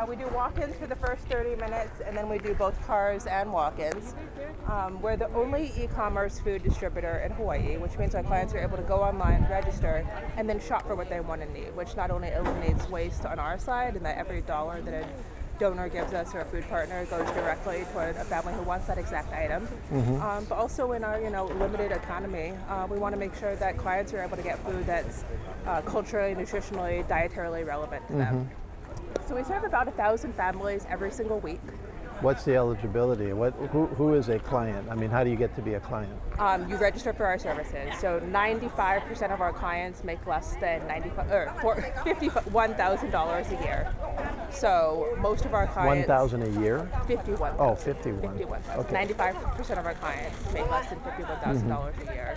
We do walk-ins for the first 30 minutes, and then we do both cars and walk-ins. We're the only e-commerce food distributor in Hawaii, which means our clients are able to go online, register, and then shop for what they want and need, which not only eliminates waste on our side, and that every dollar that a donor gives us or a food partner goes directly toward a family who wants that exact item. But also in our limited economy, we want to make sure that clients are able to get food that's culturally, nutritionally, dietarily relevant to them. So we serve about 1,000 families every single week. What's the eligibility? Who is a client? I mean, how do you get to be a client? You register for our services. So 95% of our clients make less than $51,000 a year. So most of our clients... 1,000 a year? 51. Oh, 51. 51. Okay. 95% of our clients make less than $51,000 a year.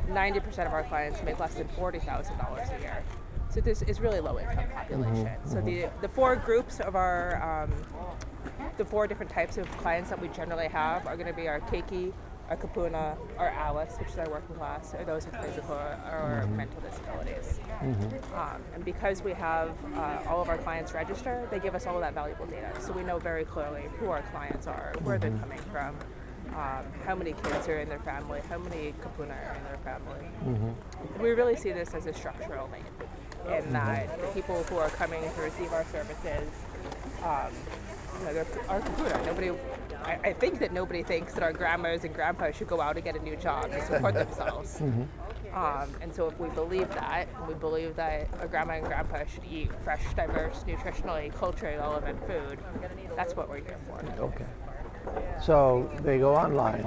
90% of our clients make less than $40,000 a year. So this is really low income population. So the four groups of our, the four different types of clients that we generally have are going to be our keiki, our kapuna, our alice, which is our working class, or those with physical or mental disabilities. And because we have all of our clients register, they give us all of that valuable data. So we know very clearly who our clients are, where they're coming from, how many kids are in their family, how many kapuna are in their family. We really see this as a structural need, in that the people who are coming to receive our services, they're our kapuna. I think that nobody thinks that our grandmas and grandpas should go out and get a new job to support themselves. And so if we believe that, and we believe that a grandma and grandpa should eat fresh, diverse, nutritionally, culturally relevant food, that's what we're here for. Okay. So they go online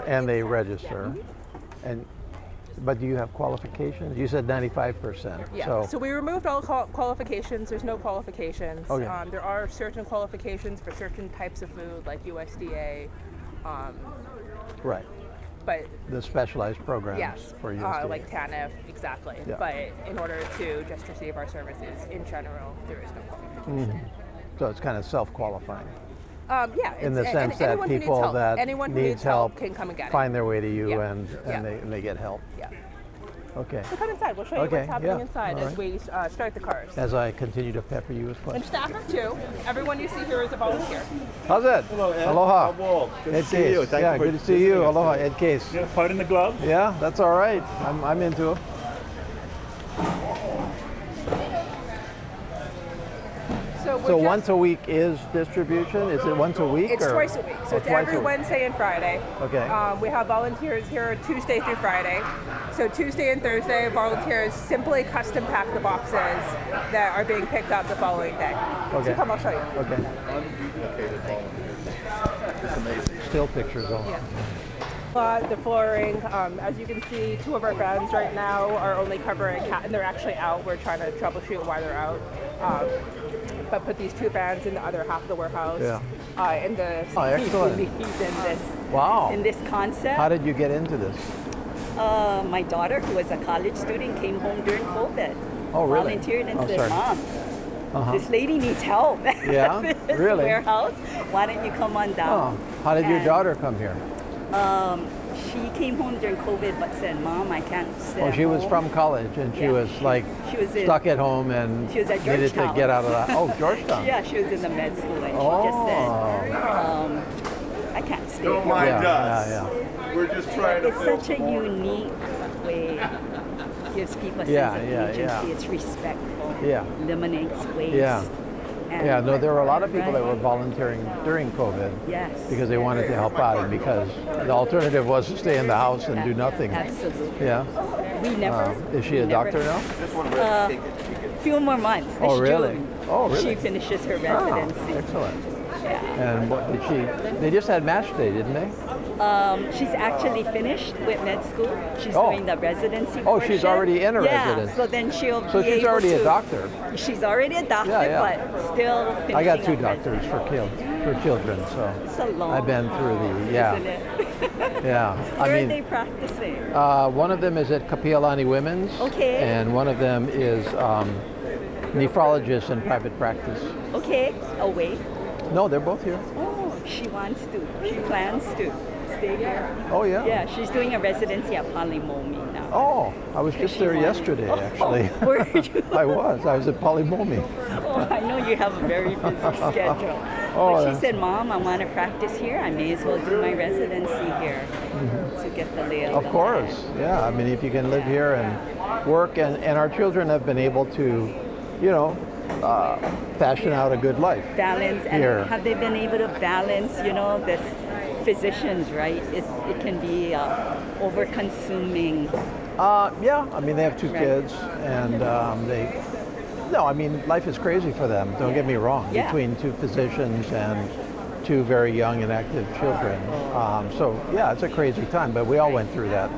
and they register, but do you have qualifications? You said 95%. Yeah, so we removed all qualifications. There's no qualifications. Okay. There are certain qualifications for certain types of food, like USDA. Right. But the specialized programs for USDA. like TANF, exactly. Yeah. But in order to just receive our services in general, there is no qualification. So it's kind of self-qualifying. In the sense that people that needs help can come and get it. Find their way to you and they get help. Yeah. Okay. So come inside. We'll show you what's happening inside as we start the cars. As I continue to pepper you with questions. And staff too. Everyone you see here is a volunteer. How's it? Hello, Ed. Aloha. Good to see you. Thank you for good to see you. Aloha, Ed Case. Yeah, pardon the glove? Yeah, that's all right. I'm into it. So once a week is distribution? Is it once a week? It's twice a week. So it's every Wednesday and Friday. Okay. We have volunteers here Tuesday through Friday. So Tuesday and Thursday, volunteers simply custom pack the boxes that are being picked up the following day. Okay. So come, I'll show you. Okay. Still pictures only. Yeah. The flooring, as you can see, two of our fans right now are only covering, and they're actually out. We're trying to troubleshoot why they're out. But put these two fans in the other half of the warehouse. Yeah. In the excellent. In this. Wow. In this concept. How did you get into this? My daughter, who was a college student, came home during COVID. Oh, really? Volunteered and said, sorry. Mom, this lady needs help. Yeah? This Really? warehouse. Why don't you come on down? Oh. How did your daughter come here? She came home during COVID, but said, Mom, I can't sit Oh, at she was home." from college and she was like she was in- stuck at home and she was at needed to Georgetown. get out of that. Oh, Georgetown. Yeah, she was in the med school, and Oh. she just said, I can't stay Don't here. mind Yeah, us. yeah. We're just trying to It's such a unique way. Gives people a sense of agency. It's respectful. Yeah. Eliminates waste. Yeah. And Yeah, no, there were a lot of people that were volunteering during COVID Yes. because they wanted to help out and because the alternative was to stay in the house and do nothing. Absolutely. Yeah. We never. Is she a doctor now? Few more months. This Oh, really? June, Oh, really? She finishes her Oh, residency. excellent. Yeah. And what did she? They just had match day, didn't they? She's actually finished with med school. She's Oh. doing the residency. Oh, she's portion. already in her yeah, residency. so then she'll So be she's able already to, a doctor. She's already a doctor, Yeah. but still finishing I got two up doctors for children, so It's a long I've been through the isn't it? yeah. Where are they practicing? One of them is at Kapi'olani Women's. Okay. And one of them is nephrologist in private practice. Okay. Oh wait. No, they're both here. Oh, she wants to. She plans to stay here. Oh yeah. Yeah, she's doing a residency at Palimomi now. Oh, I was just there yesterday, actually. Where did you? I was at Polimomi. Oh, I know you you have a very busy schedule. Oh, But yeah. she said, Mom, I want to practice here. I may as well do my residency here to get the lay of Of the course, land. yeah. I mean, if you can live here and work, and our children have been able to, you know, fashion out a good life. Balance, and Here. have they been able to balance, you know, this physicians, right? It can be over-consuming. Yeah, I mean, they have two Right. kids, and no, I mean, life is crazy for them, don't get me wrong, Yeah. between two physicians and two very young and active children. So, yeah, it's a crazy time, but we all went through that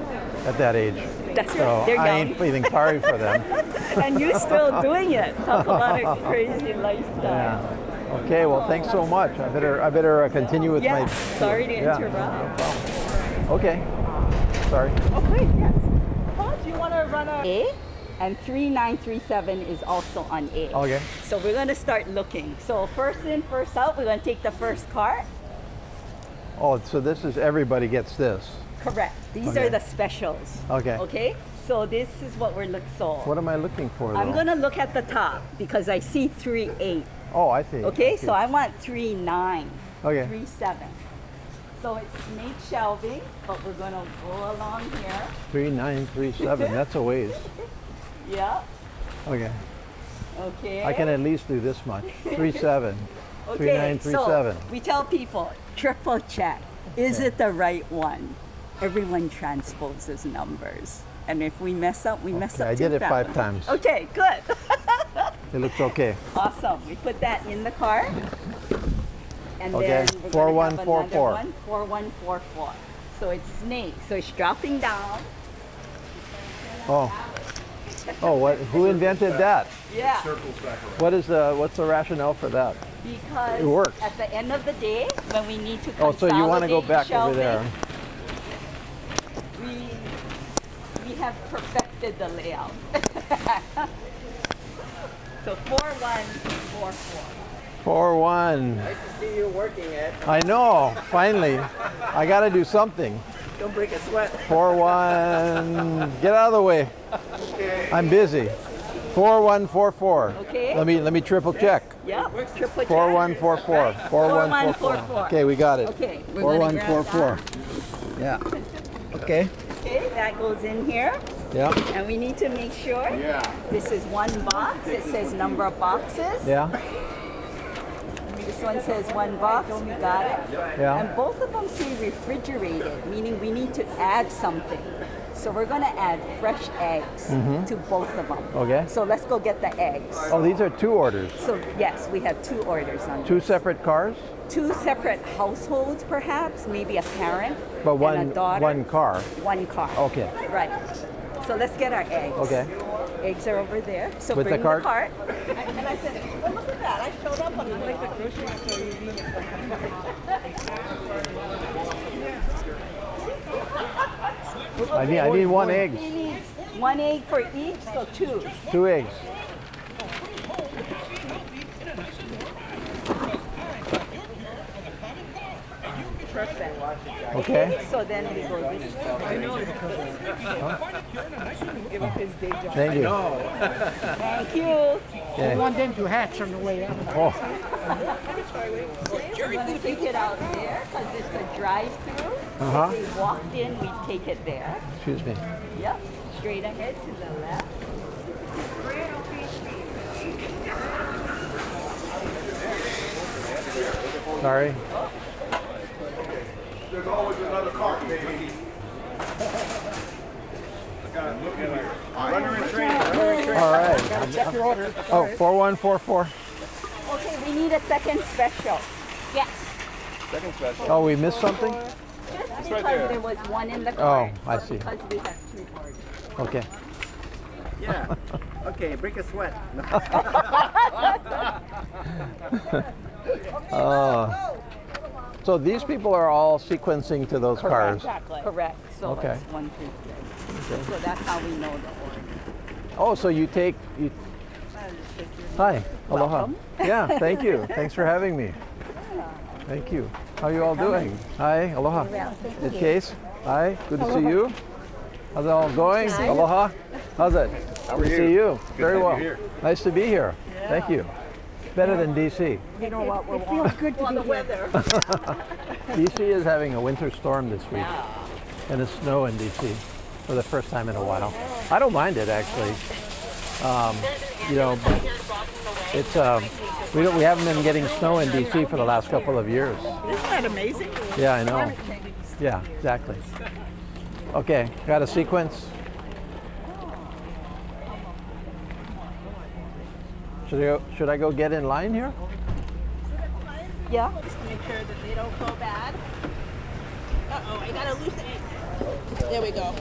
at that age. That's So right. They're I young. ain't feeling sorry for them. And you're still doing it. Talk about a crazy lifestyle. Yeah. Okay, well, thanks so much. I better continue with Yeah, my... sorry to Yeah, interrupt. no problem. Okay, sorry. Oh, please, yes. Paul, do you want to run a... A, and 3937 is also on A. Okay. So we're going to start looking. So first in, first out, we're going to take the first card. Oh, so this is, everybody gets this. Correct. These Okay. are the specials. Okay. Okay? So this is what we're looking for. What am I looking for, though? I'm going to look at the top because I see 38. Oh, I see. Okay? So I want 39. Okay. 37. So it's snake shelving, but we're going to go along here. 3937, that's a ways. Yeah. Okay. Okay. I can at least do this much. 37. Okay, 3937. so we tell people, triple check. Is it the right one? Everyone transposes numbers. And if we mess up, we mess Okay, up I too did it 5 fast. times. Okay, good. It looks okay. Awesome. We put that in the cart. And Okay, then we're going to have 4144. another one, 4144. So it's snake. So it's dropping down. Oh. Oh, what? Who invented that? Yeah. What's the rationale for that? Because It works. at the end of the day, when we need to Oh, so you want to go consolidate back over there? shelving, we have perfected the layout. So 4144. 4-1. Nice to see you working, Ed. I know. Finally, I got to do something. Don't break a sweat. 4-1. Get out of the way. I'm busy. 4144. Okay. Let me triple check. Yep. Triple check. 4144. 4144. 4144. Okay, we got it. Okay. We're gonna grab 4144. Yeah. Okay. Okay, that goes in here. Yeah. And we need to make sure this is one box. It says number of boxes. Yeah. This one says one box. We got it. Yeah. And both of them say refrigerated, meaning we need to add something. So we're going to add fresh eggs to both of them. Okay. So let's go get the eggs. Oh, these are 2 orders. So yes, we have 2 orders on 2 separate cars, 2 separate households, perhaps, maybe a parent but and one a daughter. one car. One car. Okay. Right. So let's get our eggs. Okay. Eggs are over there. So With the bring cart? And I said, oh, look at that. I showed up on the like the grocery store. I need 1 egg. He needs 1 egg for each, so 2. 2 eggs. Perfect. Okay. So then we go this way. Give up his day job. Thank you. Thank you. Okay. want them to hatch on the way out. Oh, We're going to take it out there because it's a drive-through. Uh-huh. If we walked in, we take it there. excuse me. Yep. Straight ahead to the left. Sorry. There's always another cart, baby. Runner in train. All right. Check your order. Oh, 4144. Okay, we need a second special. Yes. Second special. Oh, we missed something? Just because right there. there was one in the cart. Oh, I see. Because we have 2 orders. Okay. Yeah. Okay, break a sweat. So these people are all sequencing to those cars. Correct. So Okay. it's 1 2 3. So that's how we know the order. Oh, so you. Hi. Aloha. Welcome. Yeah, thank you. Thanks for having me. Thank you. How are you all doing? Hi. Aloha. Good case. Hi. Good to see you. How's it all going? Aloha. How's it? How are Good to you? see you. Good to Very have you well. here. Nice to be here. Thank you. better than DC. You know what? It feels good to be here. DC is having a winter storm this week, and it's snow in DC for the first time in a while. I don't mind it actually. You know, but it's we haven't been getting snow in DC for the last couple of years. Isn't that amazing? Yeah, I know. Yeah, exactly. Okay, got a sequence. Should I go get in line here? Yeah. Just to make sure that they don't go bad. Uh-oh, I gotta loosen it. There we go.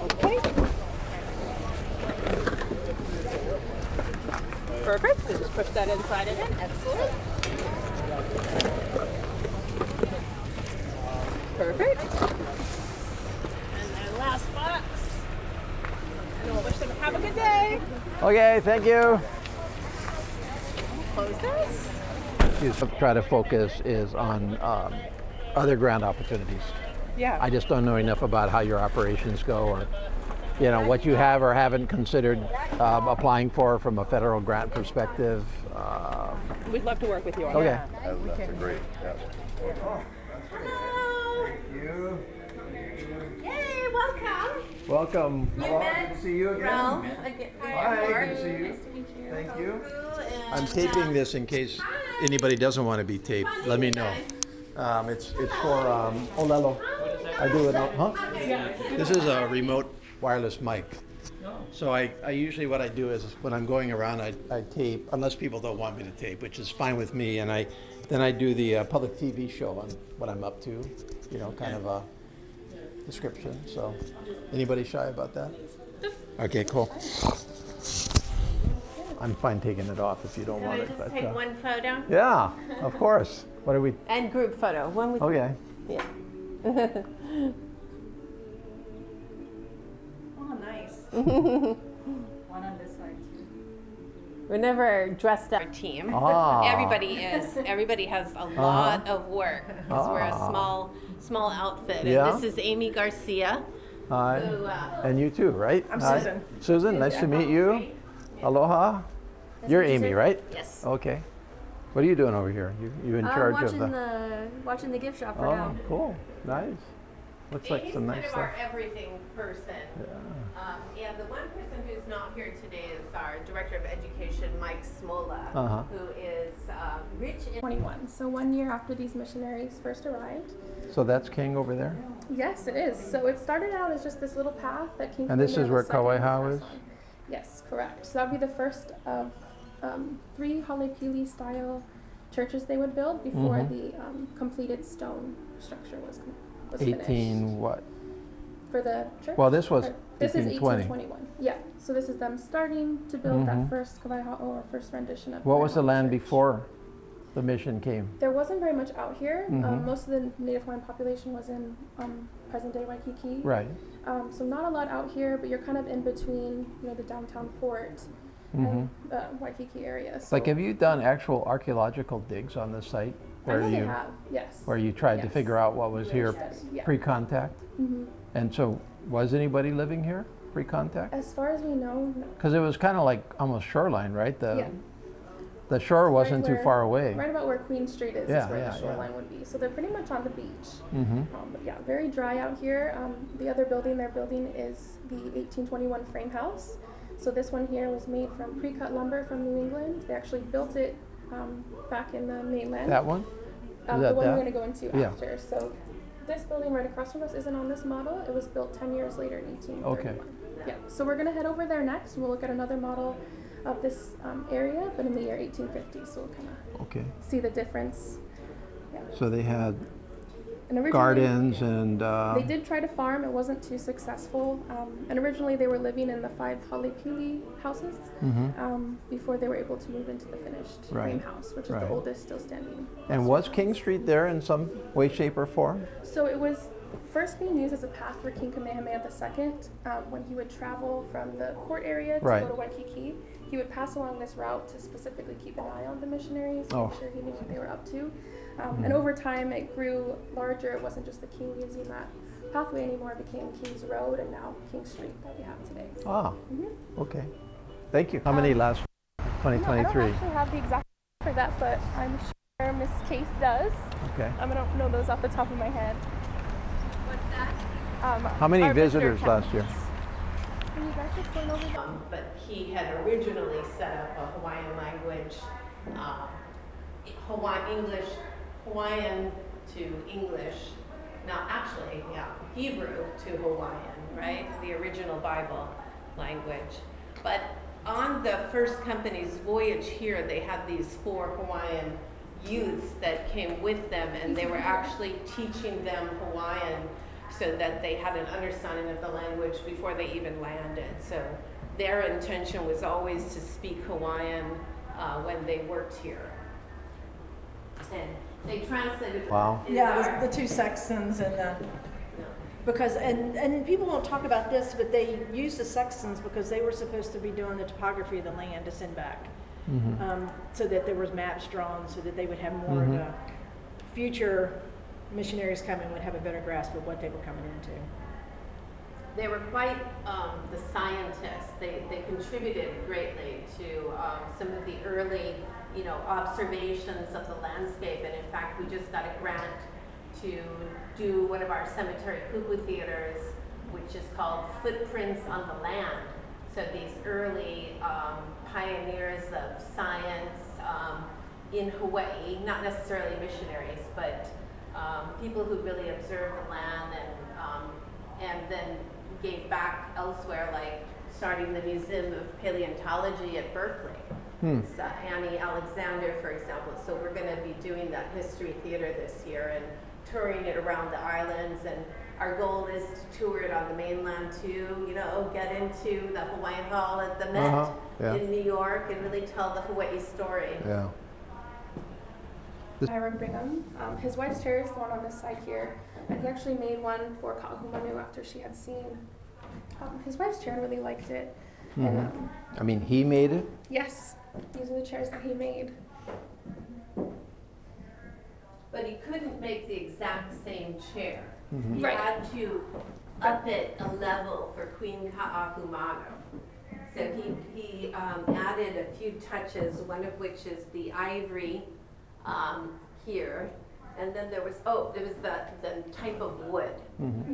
Okay. Perfect. So just push that inside of it. Excellent. Perfect. And then last box. And we'll wish them have a good day. Okay, thank you. Close this. Try to focus is on other grant opportunities. Yeah. I just don't know enough about how your operations go, or you know what you have or haven't considered applying for from a federal grant perspective. We'd love to work with you on Okay. That's a great. Hey, welcome. Welcome. You met Good to see you again. Ralph. Hi, good to see you. Thank you. I'm taping this in case anybody doesn't want to be taped. Let me know. It's for Ōlelo. I do it. Huh? This is a remote wireless mic. So I usually what I do is when I'm going around I tape, unless people don't want me to tape, which is fine with me, and then I do the public TV show on what I'm up to, you know, kind of a description. So anybody shy about that? Okay, cool. I'm fine taking it off if you don't want it. Just But, take one photo yeah, of course. What are we? and group photo. One with Okay. yeah. Oh, nice. One on this side too. We're never dressed up. Our team. Ah. Everybody is. Everybody has a lot of work because we're a small outfit. Yeah. And this is Amy Garcia. Hi. Who, And you too, right? I'm Hi. Susan. Susan, nice to meet you. Aloha. You're Amy, right? Yes. Okay. What are you doing over here? You in charge of watching the gift shop for Oh, now. cool. Nice. Looks like Amy's some nice kind of stuff. our everything person. And the one person who's not here today is our Director of Education, Mike Smola, Uh-huh. who is rich in 21. So 1 year after these missionaries first arrived. So that's King over there? Yes, it is. So it started out as just this little path that came. And this is where Kauai Hau is? Yes, correct. So that would be the first of 3 Halepili style churches they would build before the completed stone structure was finished. 18 what? For the church? Well, this was Or- This is 1820. 1821. Yeah. So this is them starting to build that first Kauai Hau, or first rendition of What Kauai was the Hau land church. before the mission came? There wasn't very much out here. Most of the Native Hawaiian population was in present-day Waikiki. Right. So not a lot out here, but you're kind of in between, the downtown port and Waikiki area. So Like, have you done actual archaeological digs on the site I know they have, yes. where you tried to Yes. figure out what was here Yeah. pre-contact? And so, was anybody living here pre-contact? As far as we know, no. Because it was kind of like almost shoreline, right? Yeah. The shore wasn't too where- far away. Right about where Queen Street is Yeah, where yeah, the yeah. shoreline would be. So they're pretty much on the beach. Mm-hmm. But yeah, very dry out here. The other building they're building is the 1821 frame house. So this one here was made from pre-cut lumber from New England. They actually built it back in the mainland. That one? The that one that? we're going to go into Yeah. after. So this building right across from us isn't on this model. It was built 10 years later in 1831. Okay. Yeah. So we're going to head over there next. We'll look at another model of this area, but in the year 1850. So we'll kind of Okay. see the difference. Yeah. So they had And originally, gardens and they did try to farm. It wasn't too successful. And originally they were living in the 5 Halepili houses before they were able to move into the finished frame Right. house, which is Right. the oldest still standing. And was King Street there in some way, shape, or form? So it was first being used as a path for King Kamehameha II when he would travel from the port area to Right. go to Waikiki. He would pass along this route to specifically keep an eye on the missionaries, Oh. make sure he knew what they were up to. And over time, it grew larger. It wasn't just the King using that pathway anymore. It became King's Road and now King Street that we have today. Ah, okay. Thank you. How many last? I 2023? don't actually have the exact for that, but I'm sure Miss Case does. Okay. I don't know those off the top of my head. What's that? How many Our visitor visitors last year? Can you guys just going over that? But he had originally set up a Hawaiian language, Hawaiian to English. Now, actually, yeah, Hebrew to Hawaiian, right? The original Bible language. But on the first company's voyage here, they had these 4 Hawaiian youths that came with them, and they were actually teaching them Hawaiian so that they had an understanding of the language before they even landed. So their intention was always to speak Hawaiian when they worked here. And they translated. Wow. Yeah, it was the 2 sextons and the, because, and people don't talk about this, but they used the sextons because they were supposed to be doing the topography of the land to send back. So that there was maps drawn, so that they would have more of the future missionaries coming would have a better grasp of what they were coming into. They were quite the scientists. They contributed greatly to some of the early, observations of the landscape. And in fact, we just got a grant to do one of our cemetery pupu theaters, which is called Footprints on the Land. So these early pioneers of science in Hawaii, not necessarily missionaries, but people who really observed the land and then gave back elsewhere, like starting the Museum of Paleontology at Berkeley. So Annie Alexander, for example. So we're going to be doing that history theater this year and touring it around the islands. And our goal is to tour it on the mainland too. Get into the Hawaiian Hall at the Met in New York and really tell the Hawaii story. Yeah. Hiram Brigham. His wife's chair is the one on this side here, and he actually made one for Ka'ahumanu after she had seen his wife's chair and really liked it. And I mean, he made it? yes, these are the chairs that he made. But he couldn't make the exact same chair. He Right. had to up it a level for Queen Ka'ahumanu. So he added a few touches, one of which is the ivory here. And then there was the type of wood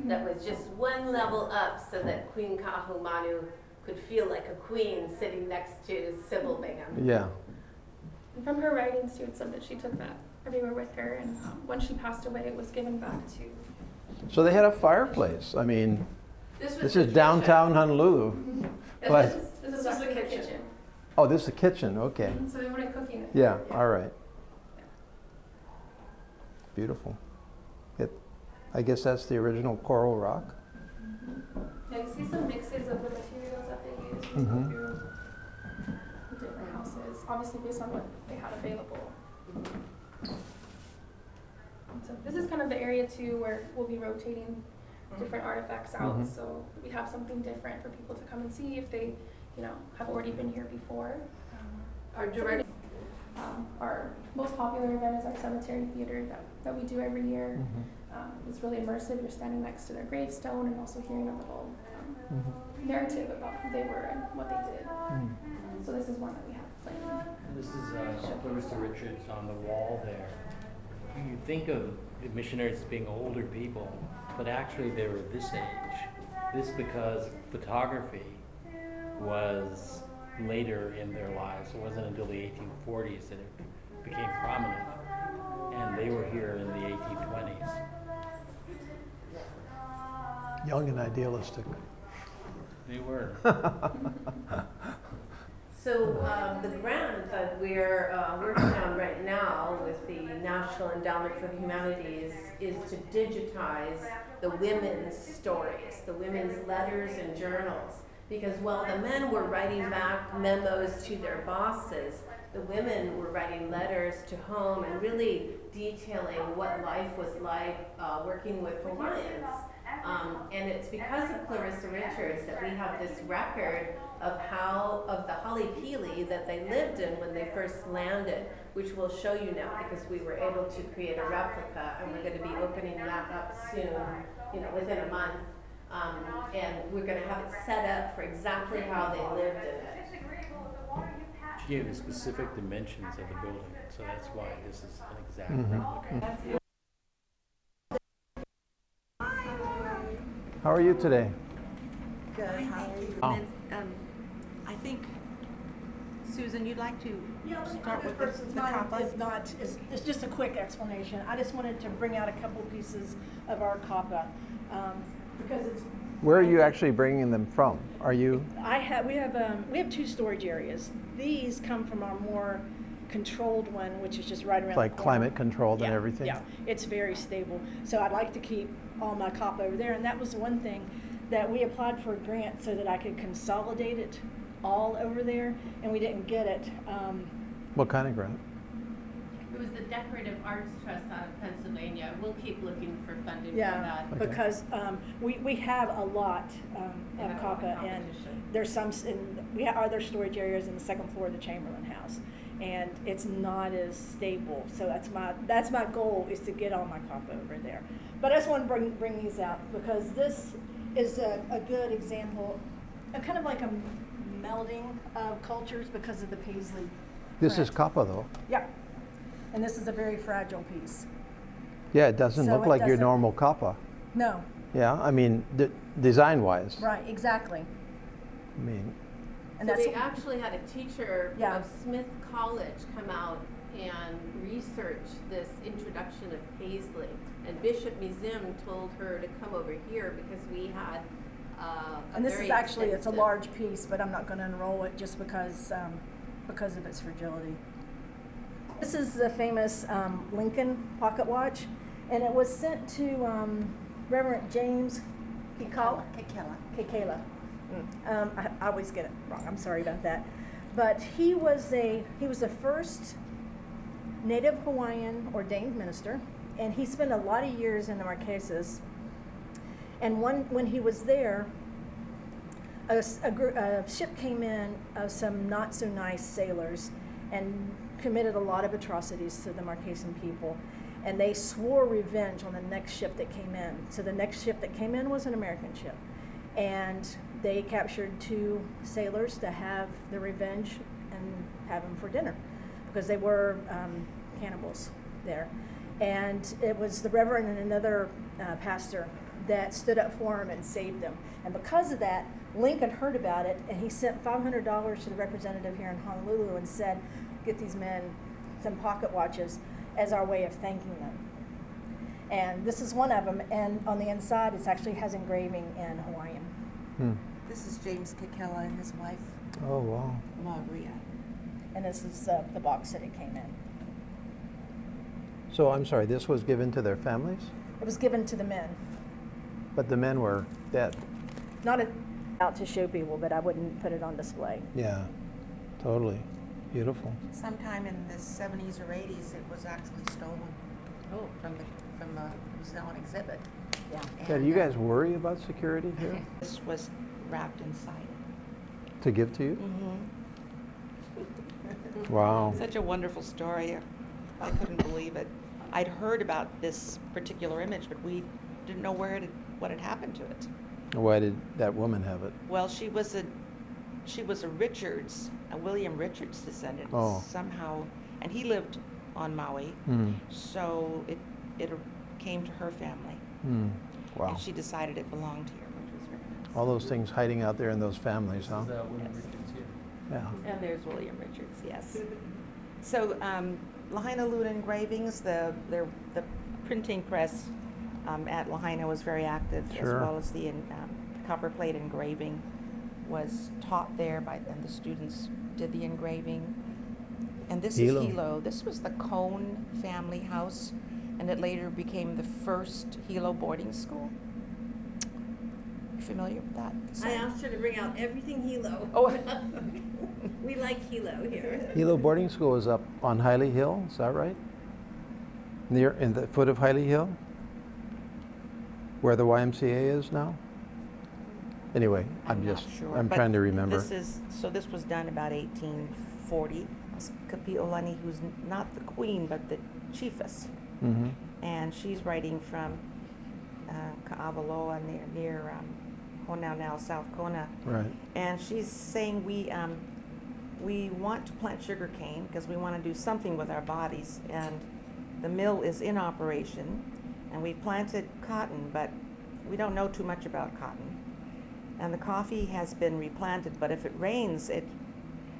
that was just one level up so that Queen Ka'ahumanu could feel like a queen sitting next to Sybil Bingham. Yeah. And from her writings, she had said that she took that everywhere with her, and when she passed away, it was given back to. So they had a fireplace. I mean, This was this the is downtown Honolulu. But, This is actually the kitchen. oh, this is the kitchen. Okay. So they weren't cooking it. Yeah, all right. Beautiful. I guess that's the original coral rock. Yeah, you see some mixes of the materials that they used to go through the different houses, obviously based on what they had available. And so this is kind of the area too where we'll be rotating different artifacts out, so we have something different for people to come and see if they, have already been here before. Our most popular event is our cemetery theater that we do every year. It's really immersive. You're standing next to their gravestone and also hearing a little narrative about who they were and what they did. So this is one that we have planned. This is Clarissa Richards on the wall there. You think of the missionaries as being older people, but actually they were this age. This because photography was later in their lives. It wasn't until the 1840s that it became prominent, and they were here in the 1820s. Young and idealistic. They were. So the grant that we're working on right now with the National Endowment for the Humanities is to digitize the women's stories, the women's letters and journals. Because while the men were writing back memos to their bosses, the women were writing letters to home and really detailing what life was like working with Hawaiians. And it's because of Clarissa Richards that we have this record of the Hale Pili that they lived in when they first landed, which we'll show you now because we were able to create a replica, and we're going to be opening that up soon, within a month. And we're going to have it set up for exactly how they lived in it. She gave the specific dimensions of the building, so that's why this is an exact replica. How are you today? Good, how are you? Oh. And then, I think, Susan, you'd like to start with the COPPA? It's just a quick explanation. I just wanted to bring out a couple pieces of our COPPA, because it's. Where are you actually bringing them from? Are you? We have 2 storage areas. These come from our more controlled one, which is just right around Like the corner. climate controlled and Yeah, everything? Yeah, it's very stable. So I'd like to keep all my COPPA over there, and that was one thing that we applied for a grant so that I could consolidate it all over there, and we didn't get it. What kind of grant? It was the Decorative Arts Trust out of Pennsylvania. We'll keep looking for funding for Yeah, that. Okay. because we have a lot of And a COPPA, and competition. there's some, we have other storage areas in the second floor of the Chamberlain House, and it's not as stable. So that's my goal, is to get all my COPPA over there. But I just want to bring these out because this is a good example, kind of like a melding of cultures because of the Paisley. This is print. COPPA though. Yeah, and this is a very fragile piece. Yeah, it doesn't So look it like your doesn't- normal COPPA. No, Yeah, I mean, design-wise. right, exactly. I mean, And So that's we actually had a teacher Yeah. of Smith College come out and research this introduction of Paisley. And Bishop Museum told her to come over here because we had a And this very is actually, it's a extensive- large piece, but I'm not gonna enroll it just because of its fragility. This is the famous Lincoln pocket watch, and it was sent to Reverend James Kekala. I always get it wrong, I'm sorry about that. But he was the first Native Hawaiian ordained minister, and he spent a lot of years in the Marquesas. And when he was there, a ship came in of some not so nice sailors and committed a lot of atrocities to the Marquesan people. And they swore revenge on the next ship that came in. So the next ship that came in was an American ship. And they captured 2 sailors to have the revenge and have them for dinner because they were cannibals there. And it was the Reverend and another pastor that stood up for him and saved them. And because of that, Lincoln heard about it, and he sent $500 to the representative here in Honolulu and said, get these men some pocket watches as our way of thanking them. And this is one of them, and on the inside it actually has engraving in Hawaiian. This is James Kekela and his wife, oh wow. Maria. And this is the box that it came in. So I'm sorry, this was given to their families, It was given to the men. but the men were dead. Not out to show people, but I wouldn't put it on display. Yeah, totally. Beautiful. Sometime in the 70s or 80s, it was actually stolen. From it was on exhibit. Yeah. Yeah, do you guys worry about security here This was wrapped inside. to give to you? Mm-hmm. Wow. Such a wonderful story. I couldn't believe it. I'd heard about this particular image, but we didn't know what had happened to it. Why did that woman have it? Well, she was a Richards, a William Richards descendant somehow, and he lived on Maui. So it came to her family, Wow. and she decided it belonged here, which was very nice. All those things hiding out there in those families, huh? This is William Yes. Richards here. Yeah. And there's William Richards, yes. So Lahaina Luna Engravings, the printing press at Lahaina was very active, Sure. as well as the copper plate engraving was taught there and the students did the engraving. And this Hilo. is Hilo. This was the Cone family house, and it later became the first Hilo boarding school. You familiar with that? I asked her to bring out everything Hilo. Oh. We like Hilo here. Hilo Boarding School is up on Hiley Hill, is that right? Near, in the foot of Hiley Hill? Where the YMCA is now? Anyway, I'm not just, sure, I'm but trying to remember. This was done about 1840. It's Kapi'olani, who's not the queen, but the chiefess. Mhm. And she's writing from Ka'avaloa near Honaunau, South Kona. Right. And she's saying we want to plant sugarcane because we want to do something with our bodies, and the mill is in operation, and we planted cotton, but we don't know too much about cotton. And the coffee has been replanted, but if it rains,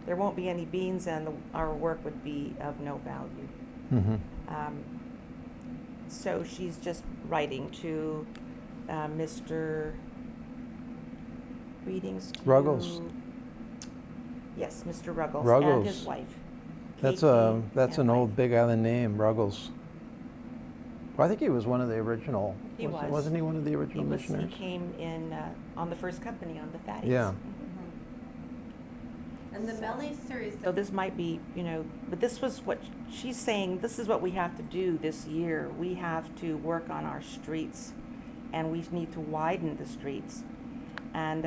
there won't be any beans, and our work would be of no value. So she's just writing to Mr. Greetings to Ruggles. Yes, Mr. Ruggles, Ruggles. and his wife. That's Katie an and old wife. Big Island name, Ruggles. Well, I think he was one of the original. He was. Wasn't he one of the original missionaries? He came in on the first company, on the Thaddeus. Yeah. And the Melly series. So this might be, but this was what she's saying, this is what we have to do this year. We have to work on our streets, and we need to widen the streets. And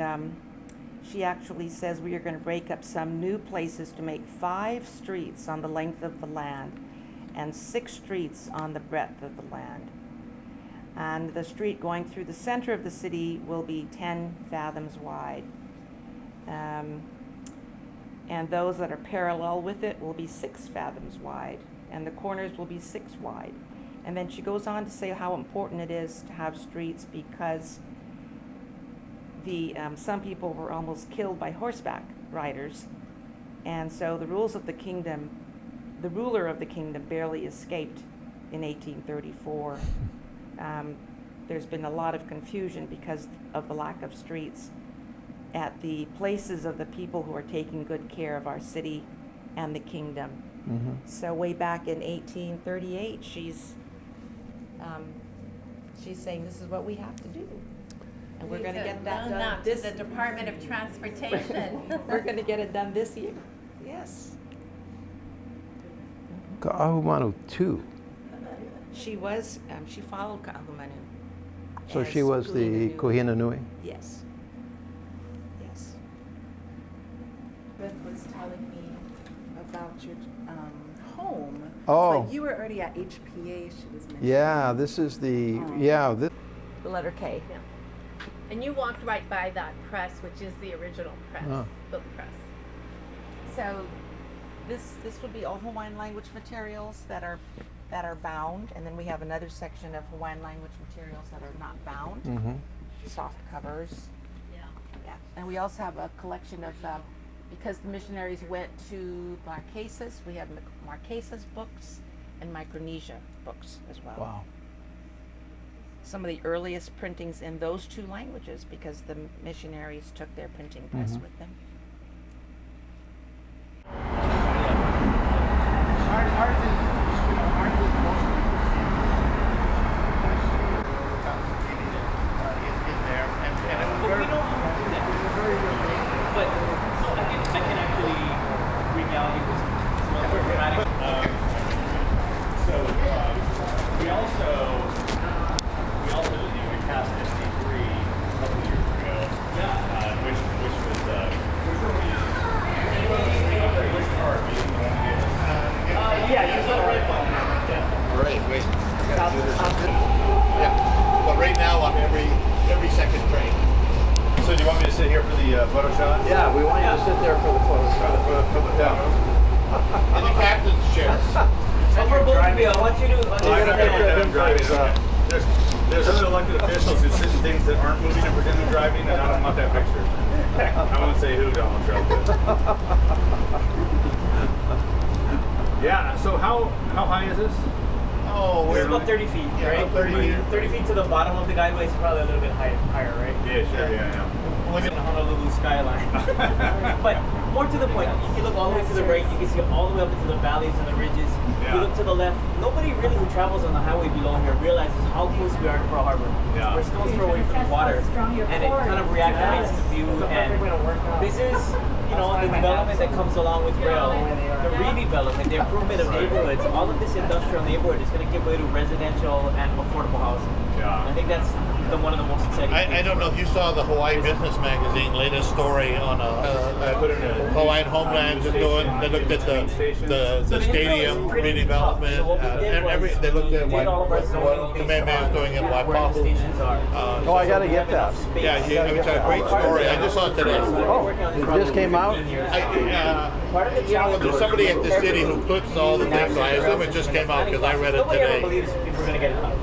she actually says we are going to break up some new places to make 5 streets on the length of the land and 6 streets on the breadth of the land. And the street going through the center of the city will be 10 fathoms wide. And those that are parallel with it will be 6 fathoms wide, and the corners will be 6 wide. And then she goes on to say how important it is to have streets because some people were almost killed by horseback riders, and so the rules of the kingdom, the ruler of the kingdom barely escaped in 1834. There's been a lot of confusion because of the lack of streets at the places of the people who are taking good care of our city and the kingdom. So way back in 1838, she's saying this is what we have to do, and we're going to get that done. This the Department of Transportation. We're going to get it done this year. Yes. Ka'ahumanu 2. She was. She followed Ka'ahumanu. So as she was the Kuhina Kuhina Nui. Yes. Yes. Beth was telling me about your home. Oh. But you were already at HPA, she was mentioning. Yeah, this is the, The letter K. Yeah. And you walked right by that press, which is the original press, book press. So this would be all Hawaiian language materials that are bound, and then we have another section of Hawaiian language materials that are not bound, soft covers. Yeah. And we also have a collection of, because the missionaries went to Marquesas, we have Marquesas books and Micronesia books as well. Wow. Some of the earliest printings in those 2 languages because the missionaries took their printing press with them. Ours is mostly in there, and it's very, But so I can actually regale you with some other dramatic. So we also we passed SD3 a couple of years ago, which was which were we using? Which card? Yeah, use the red one. Yeah. all right, wait. Yeah, but right now on every second train. So do you want me to sit here for the photo shot? Yeah, we want you to sit there for the photo shot. For the photo. In the captain's chair. For both of you, I want you to I'm driving. There's other elected officials who sit in things that aren't moving and pretend they're driving, and I don't want that picture. I won't say who, Donald Trump did. Yeah, so how high is this? Oh, It's about 30 feet, right? 30 feet to the bottom of the guideway is probably a little bit higher, right? Yeah, sure, yeah. Look at the Honolulu skyline. But more to the point, if you look all the way to the right, you can see all the way up into the valleys and the ridges. Yeah. You look to the left, nobody really who travels on the highway below here realizes how close we are to Pearl Harbor. Yeah. We're stone's throw away from the water, and it kind of reactivates the view. And this is, the development that comes along with rail, the redevelopment, the improvement of neighborhoods. All of this industrial neighborhood is going to give way to residential and affordable housing. Yeah. I think that's one of the most exciting. I don't know if you saw the Hawaii Business Magazine latest story on Hawaiian Homelands is doing. They looked at the stadium redevelopment. They looked at what Kamehameha is doing in Waipahu. Oh, I got to get that. Yeah, it's a great story. I just saw it today. Oh, it just came out? There's somebody at the city who puts all the things, so I assume it just came out because I read it today. Nobody ever believes people are going to get it out.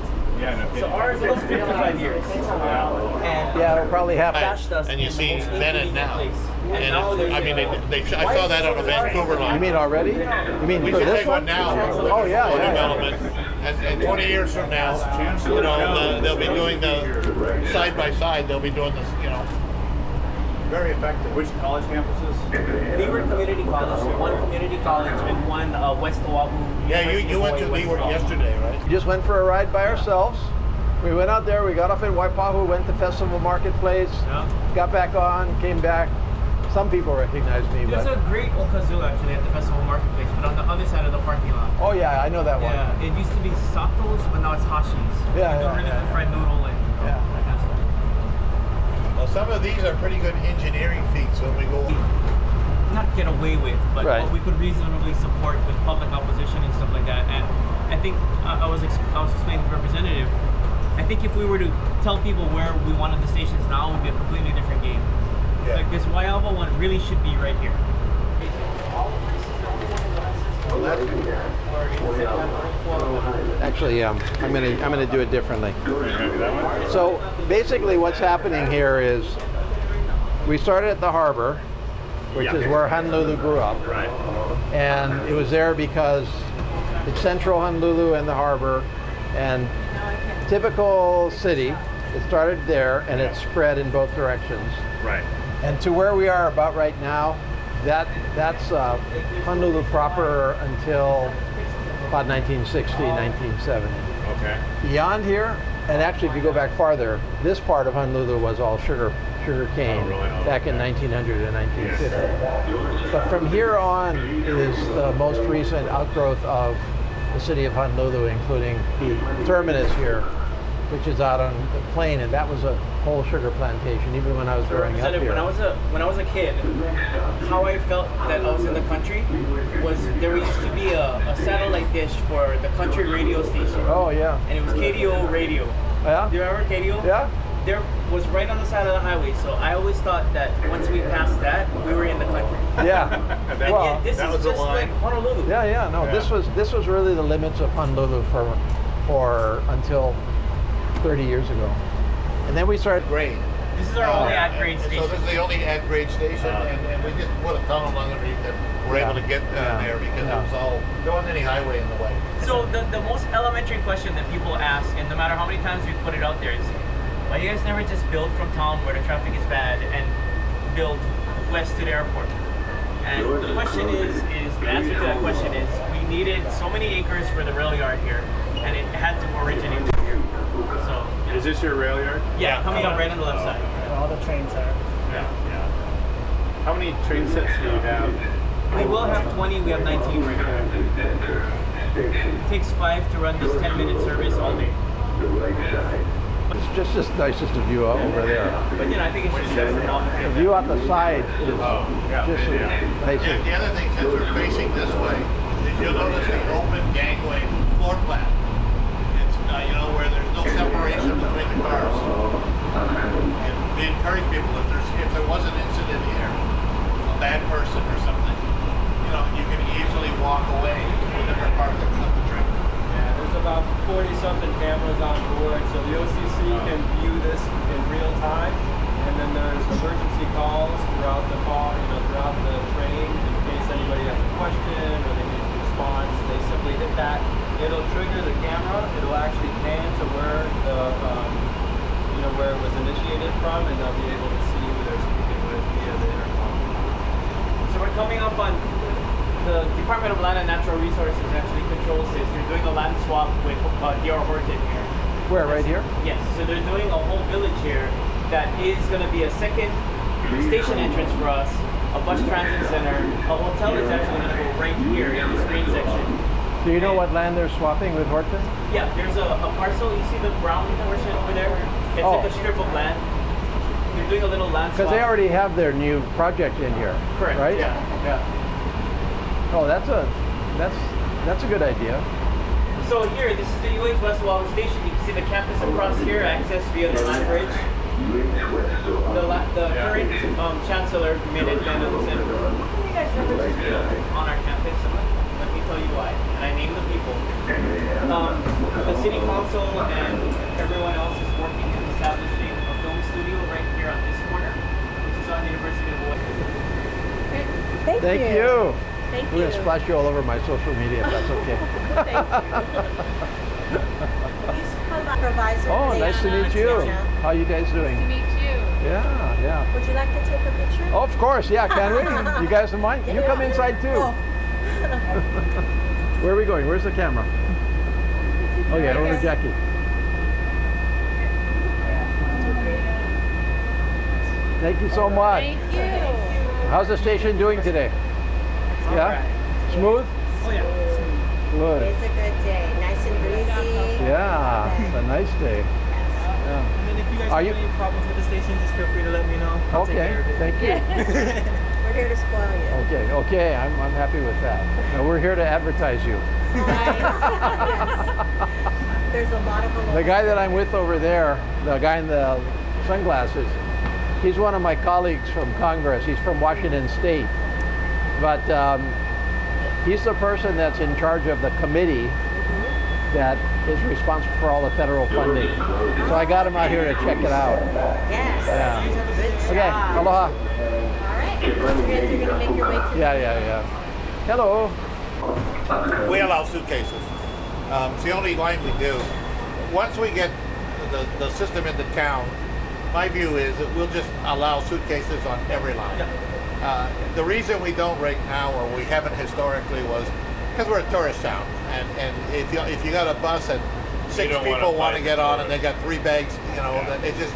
So ours was 55 years. And yeah, it'll probably happen. And you see Bennett now. And I saw that on the Vancouver line. You mean already? You mean we for should this take one? now. Oh yeah, for yeah. development. And 20 years from now, they'll be doing the side by side. They'll be doing this, Very effective. Which college campuses? Leeward Community College, one community college, and one West Oahu. Yeah, you went to Leeward yesterday, right? We just went for a ride by ourselves. We went out there, we got off in Waipahu, went to Festival Marketplace, got back on, came back. Some people recognized me. There's a great okazu actually at the Festival Marketplace, but on the other side of the parking lot. Oh yeah, I know that one. Yeah, it used to be Sato's, but now it's Hashi's. Yeah, they do really good fried noodle and that kind of stuff. Well, some of these are pretty good engineering feats when we go. Not get away with, but right. What we could reasonably support with public opposition and stuff like that. And I think I was explaining to the representative. I think if we were to tell people where we wanted the stations now, it would be a completely different game. Yeah. Like this Waiawa one really should be right here. Actually, I'm gonna do it differently. So basically, what's happening here is we started at the harbor, which is where Honolulu grew up, Right. and it was there because it's central Honolulu and the harbor, and typical city. It started there and it spread in both directions. Right. And to where we are about right now, that's Honolulu proper until about 1960, 1970. Okay. Beyond here, and actually if you go back farther, this part of Honolulu was all sugar cane back in 1900 and 1950. But from here on is the most recent outgrowth of the city of Honolulu, including the terminus here, which is out on the plain, and that was a whole sugar plantation, even when I was growing up here. When I was a kid, how I felt that I was in the country was there used to be a satellite dish for the country radio station. Oh yeah. And it was KDO radio. Yeah? Do you remember KDO? Yeah. There was right on the side of the highway, so I always thought that once we passed that, we were in the country. Yeah. And yet this is just like Honolulu. Yeah. No, this was really the limits of Honolulu for until 30 years ago. And then we started grade. This is our only at-grade station. So this is the only at-grade station, and we just put a tunnel underneath it. We're able to get there because there wasn't any highway in the way. So the most elementary question that people ask, and no matter how many times we put it out there, is why you guys never just build from town where the traffic is bad and build west to the airport? And the question is the answer to that question is we needed so many acres for the rail yard here, and it had to originate from here. So is this your rail yard? Yeah, coming up right on the left side. Where all the trains are. Yeah. How many train sets do you have? We will have 20. We have 19 right now. It takes 5 to run this 10-minute service all day. It's just nicest of view over there. But I think it's just the view out the side is just nice. The other thing, since we're facing this way, is you'll notice the open gangway floor plan. It's where there's no separation between the cars. And we encourage people if there was an incident here, a bad person or something, you can easily walk away to a different part of the train. Yeah, there's about 40-something cameras on board, so the OCC can view this in real time, and then there's emergency calls throughout the throughout the train in case anybody has a question or they need a response. They simply hit that. It'll trigger the camera. It'll actually pan to where where it was initiated from, and they'll be able to see who they're speaking with via the intercom. So we're coming up on the Department of Land and Natural Resources actually controls this. They're doing a land swap with D.R. Horton here. Where, right here? Yes, so they're doing a whole village here that is going to be a second station entrance for us, a bus transit center. A hotel is actually going to go right here in this green section. Do you know what land they're swapping with Horton? Yeah, there's a parcel. You see the brown portion over there? It's like a strip of land. They're doing a little land Because swap. they already have their new project in here. Correct. Right? Yeah. Oh, that's a good idea. So here, this is the UH West Ō'ahu Station. You can see the campus across here, accessed via the land bridge. The current chancellor made it kind of said, "Can you guys never just build on our campus?" I'm like, let me tell you why. And I named the people. The city council and everyone else is working on establishing a film studio right here on this corner, which is on the University of Hawaii. Thank you. Thank We're going to splash you all over my social media if that's okay. Oh, nice to meet you. How you guys doing? Nice to meet you. Yeah. Would you like to take a picture? Oh, of course, yeah, can we? You guys don't mind? You come inside too. Where are we going? Where's the camera? Oh yeah, over to Jackie. Thank you so much. Thank you. How's the station doing today? Yeah? Smooth? Oh yeah. Good. It's a good day. Nice and breezy. Yeah, it's a nice day. And then if you guys Are have you- any problems with the station, just feel free to let me know. I'll take Okay, care of it. thank you. We're here to spoil you. Okay, I'm happy with that. Now, we're here to advertise you. There's a lot of them. The guy that I'm with over there, the guy in the sunglasses, he's one of my colleagues from Congress. He's from Washington State. But he's the person that's in charge of the committee that is responsible for all the federal funding. So I got him out here to check it out. Yes. Yeah. Good Okay, job. aloha. All right. You guys are going to make your way to Yeah. Hello. We allow suitcases. It's the only line we do. Once we get the system into town, my view is that we'll just allow suitcases on every line. The reason we don't right now, or we haven't historically, was because we're a tourist town, and if you got a bus and six don't wanna people want to fight get on for and they got 3 bags, then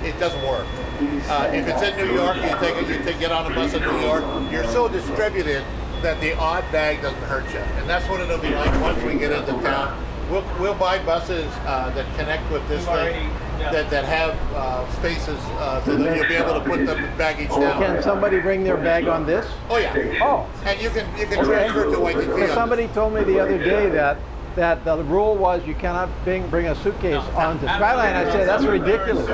it doesn't work. If it's in New York, you get on a bus in New York, you're so distributed that the odd bag doesn't hurt you, and that's what it'll be like once we get into town. We'll buy buses that connect with this thing, that have spaces so that you'll be able to put the baggage down. Can somebody bring their bag on this? Oh yeah. Oh. And you can transfer to Waikiki. Because somebody told me the other day that the rule was you cannot bring a suitcase onto Skyline. I said, that's ridiculous.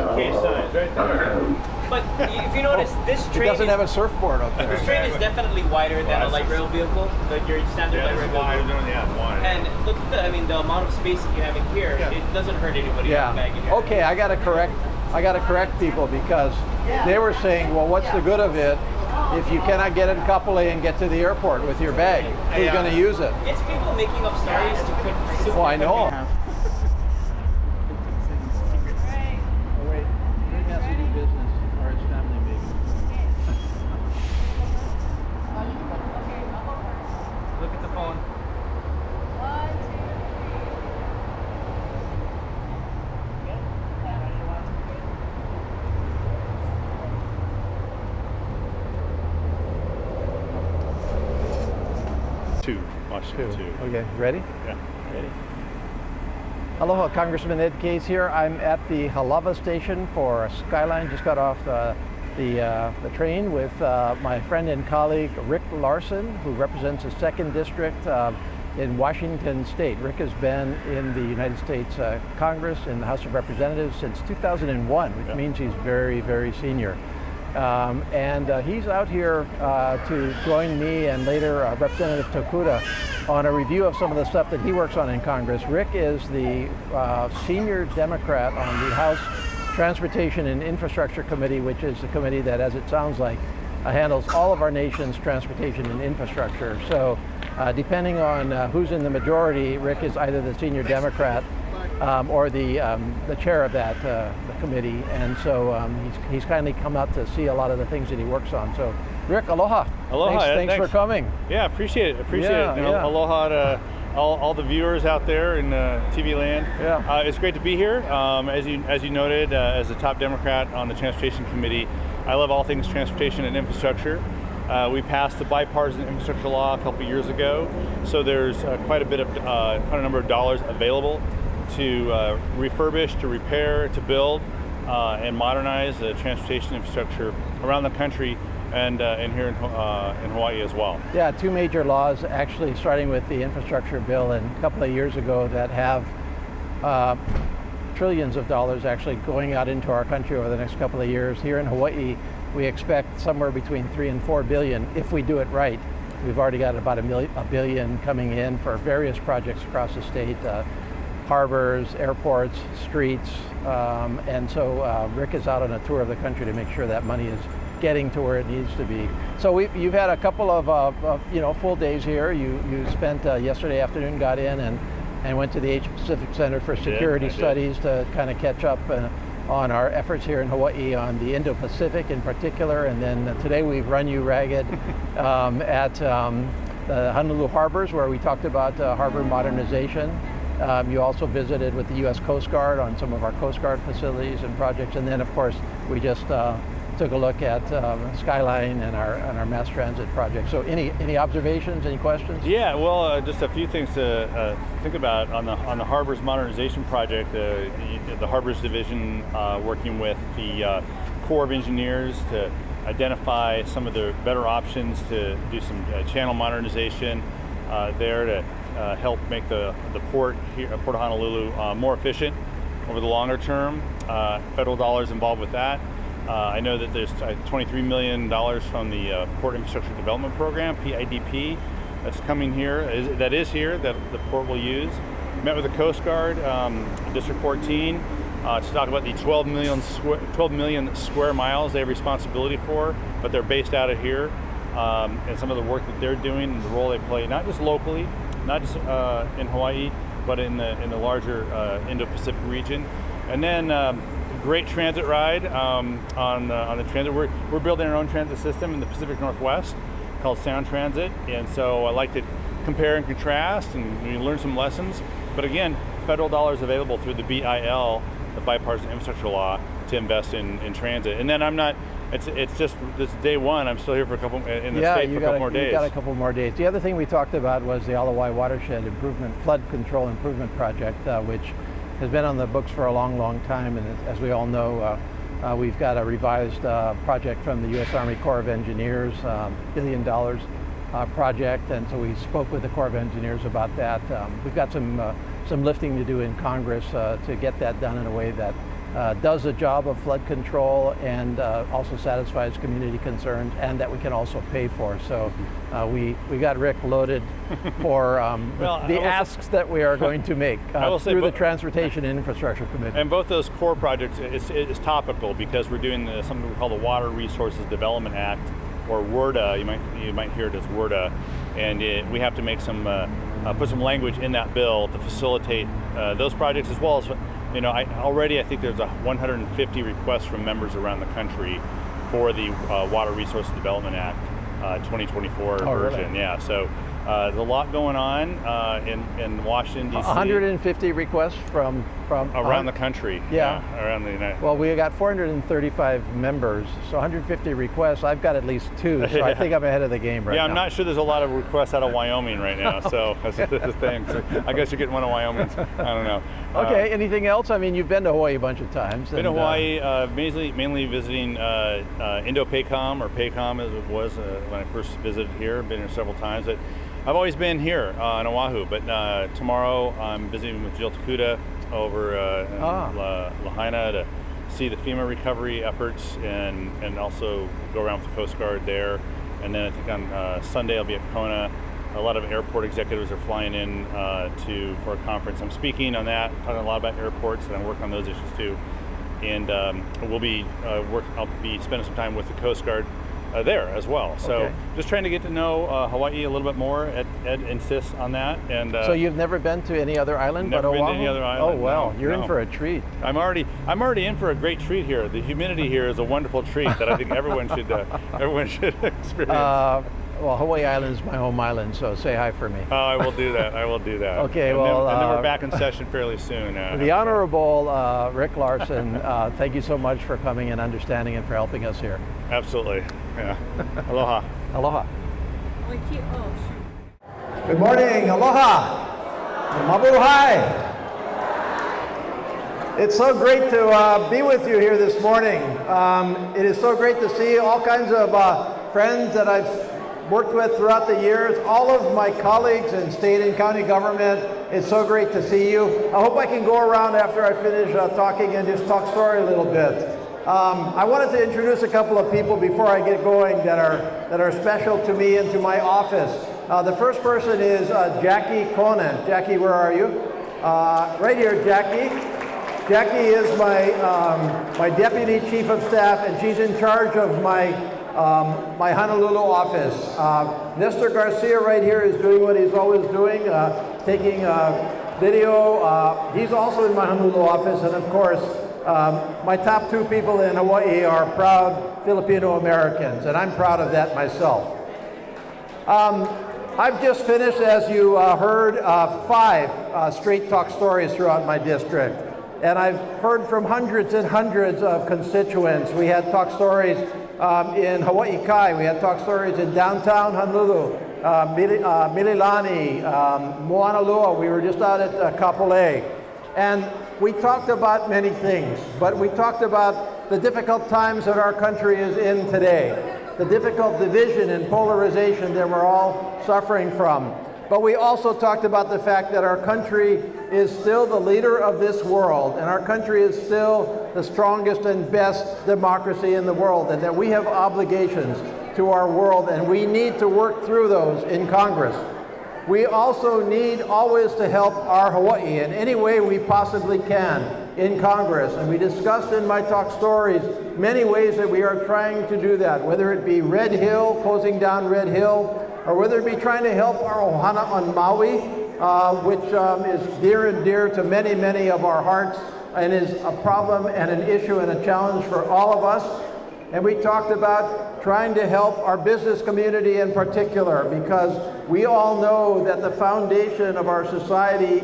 But if you notice, this It train doesn't have a surfboard up there. This train is definitely wider than a light rail vehicle, your standard light rail vehicle. And look at the amount of space that you have in here. It doesn't hurt anybody. Yeah. Okay, I gotta correct people because they were saying, well, what's the good of it if you cannot get in Kapolei and get to the airport with your bag? Who's Yeah. gonna use it? It's people making up stories to put. Oh, I know. Oh, wait, Rick has to do business, or it's family meeting. Look at the phone. Washington 2. Okay, ready? Yeah. Ready. Aloha, Congressman Ed Case here. I'm at the Halawa station for Skyline. Just got off the train with my friend and colleague Rick Larson, who represents the 2nd District in Washington State. Rick has been in the United States Congress in the House of Representatives since 2001, which means he's very, very senior. And he's out here to join me and later Representative Tokuda on a review of some of the stuff that he works on in Congress. Rick is the senior Democrat on the House Transportation and Infrastructure Committee, which is the committee that, as it sounds like, handles all of our nation's transportation and infrastructure. So depending on who's in the majority, Rick is either the senior Democrat or the chair of that the committee, and so he's kindly come out to see a lot of the things that he works on. So, Rick, aloha. Aloha. Thanks for coming. Yeah, appreciate it. Yeah. Aloha to all the viewers out there in TV land. Yeah. It's great to be here. As you noted, as the top Democrat on the Transportation Committee, I love all things transportation and infrastructure. We passed the bipartisan infrastructure law a couple years ago, so there's quite a number of dollars available to refurbish, to repair, to build and modernize the transportation infrastructure around the country and here in Hawaii as well. Yeah, two major laws, actually starting with the infrastructure bill and a couple of years ago, that have trillions of dollars actually going out into our country over the next couple of years. Here in Hawaii, we expect somewhere between 3 and 4 billion if we do it right. We've already got about a billion coming in for various projects across the state, harbors, airports, streets, and so Rick is out on a tour of the country to make sure that money is getting to where it needs to be. So you've had a couple of full days here. You spent yesterday afternoon, got in and went to the Asia Pacific Center for Security Studies to kind of catch up on our efforts here in Hawaii on the Indo-Pacific in particular. And then today we've run you ragged at the Honolulu harbors, where we talked about harbor modernization. You also visited with the U.S. Coast Guard on some of our Coast Guard facilities and projects. And then, of course, we just took a look at Skyline and our mass transit project. So any observations, any questions? Yeah, well, just a few things to think about on the Harbors Modernization Project. The Harbors Division working with the Corps of Engineers to identify some of the better options to do some channel modernization there to help make the port here, Port of Honolulu, more efficient over the longer term. Federal dollars involved with that. I know that there's $23 million from the Port Infrastructure Development Program, PIDP, that's coming here, that the port will use. Met with the Coast Guard, District 14, to talk about the 12 million square miles they have responsibility for, but they're based out of here, and some of the work that they're doing and the role they play, not just locally, not just in Hawaii, but in the larger Indo-Pacific region. And then great transit ride on the transit. We're building our own transit system in the Pacific Northwest called Sound Transit, and so I like to compare and contrast and we learn some lessons. But again, federal dollars available through the BIL, the Bipartisan Infrastructure Law, to invest in transit. And then it's just this day one. I'm still here for a couple in the state for a couple more days. You got a couple more days. The other thing we talked about was the Ōlelo Watershed Flood Control Improvement Project, which has been on the books for a long time, and as we all know, we've got a revised project from the U.S. Army Corps of Engineers, $1 billion project, and so we spoke with the Corps of Engineers about that. We've got some lifting to do in Congress to get that done in a way that does the job of flood control and also satisfies community concerns, and that we can also pay for. So we got Rick loaded for the asks that we are going to make through the Transportation and Infrastructure Committee. And both those core projects is topical because we're doing something we call the Water Resources Development Act, or WRDA. You might hear it as WRDA, and we have to make put some language in that bill to facilitate those projects, as well as I think there's 150 requests from members around the country for the Water Resources Development Act 2024 version. Really? Yeah, so there's a lot going on in Washington, D.C. 150 requests from around the country. Yeah, around the United. Well, we got 435 members, so 150 requests. I've got at least 2, so I think I'm ahead of the game right now. Yeah, I'm not sure there's a lot of requests out of Wyoming right now, so that's the thing. So I guess you're getting one of Wyoming's. I don't know. Okay, anything else? I mean, you've been to Hawaii a bunch of times. Been to Hawaii, mainly visiting Indo-PACOM, or PACOM as it was when I first visited here. I've been here several times, but I've always been here on Oahu. But tomorrow I'm visiting with Jill Takuda over in Lahaina to see the FEMA recovery efforts and also go around with the Coast Guard there. And then I think on Sunday I'll be at Kona. A lot of airport executives are flying in for a conference. I'm speaking on that, talking a lot about airports, and I work on those issues too. And I'll be spending some time with the Coast Guard there as well. So just trying to get to know Hawaii a little bit more. Ed insists on that. And so you've never been to any other island but Oahu? Never been to any other island. Oh well, you're no. in for a treat. I'm already in for a great treat here. The humidity here is a wonderful treat that I think everyone should experience. Well, Hawaii Island is my home island, so say hi for me. Oh, I will do that. Okay, and then we're back in session fairly soon. The Honorable Rick Larson, thank you so much for coming and understanding and for helping us here. Absolutely. Yeah. Aloha. Aloha. Good morning. Aloha. Mabuhay. It's so great to be with you here this morning. It is so great to see all kinds of friends that I've worked with throughout the years, all of my colleagues in state and county government. It's so great to see you. I hope I can go around after I finish talking and just talk story a little bit. I wanted to introduce a couple of people before I get going that are special to me and to my office. The first person is Jackie Conan. Jackie, where are you? Right here, Jackie. Jackie is my deputy chief of staff, and she's in charge of my Honolulu office. Nestor Garcia right here is doing what he's always doing, taking video. He's also in my Honolulu office, and of course, my top two people in Hawaii are proud Filipino Americans, and I'm proud of that myself. I've just finished, as you heard, 5 straight talk stories throughout my district. And I've heard from hundreds and hundreds of constituents. We had talk stories in Hawaii Kai. We had talk stories in downtown Honolulu, Mililani, Moanalua. We were just out at Kapolei. And we talked about many things, but we talked about the difficult times that our country is in today, the difficult division and polarization that we're all suffering from. But we also talked about the fact that our country is still the leader of this world, and our country is still the strongest and best democracy in the world, and that we have obligations to our world, and we need to work through those in Congress. We also need always to help our Hawaii in any way we possibly can in Congress, and we discussed in my talk stories many ways that we are trying to do that, whether it be Red Hill, closing down Red Hill, or whether it be trying to help our ohana on Maui, which is near and dear to many, many of our hearts, and is a problem and an issue and a challenge for all of us. And we talked about trying to help our business community in particular, because we all know that the foundation of our society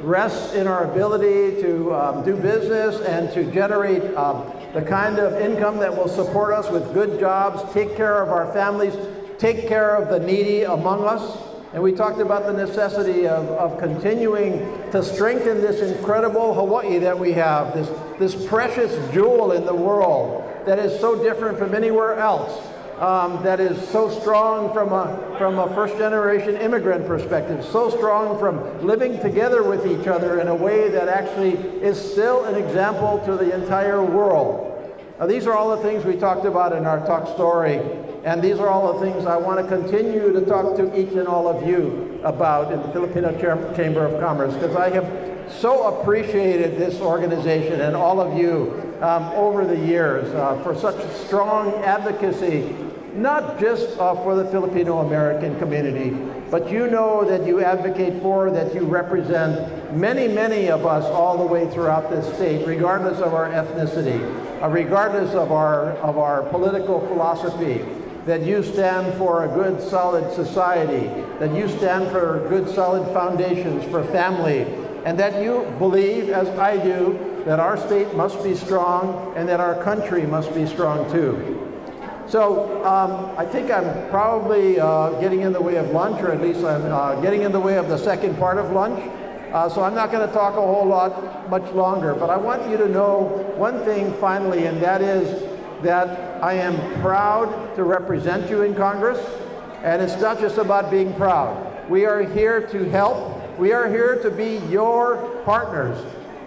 rests in our ability to do business and to generate the kind of income that will support us with good jobs, take care of our families, take care of the needy among us. And we talked about the necessity of continuing to strengthen this incredible Hawaii that we have, this precious jewel in the world that is so different from anywhere else, that is so strong from a first-generation immigrant perspective, so strong from living together with each other in a way that actually is still an example to the entire world. Now, these are all the things we talked about in our talk story, and these are all the things I want to continue to talk to each and all of you about in the Filipino Chamber of Commerce, because I have so appreciated this organization and all of you over the years for such strong advocacy, not just for the Filipino American community, but you know that you advocate for, that you represent many, many of us all the way throughout this state, regardless of our ethnicity, regardless of our political philosophy, that you stand for a good, solid society, that you stand for good, solid foundations for family, and that you believe, as I do, that our state must be strong and that our country must be strong too. So I think I'm probably getting in the way of lunch, or at least I'm getting in the way of the second part of lunch. So I'm not going to talk a whole lot much longer, but I want you to know one thing finally, and that is that I am proud to represent you in Congress, and it's not just about being proud. We are here to help. We are here to be your partners.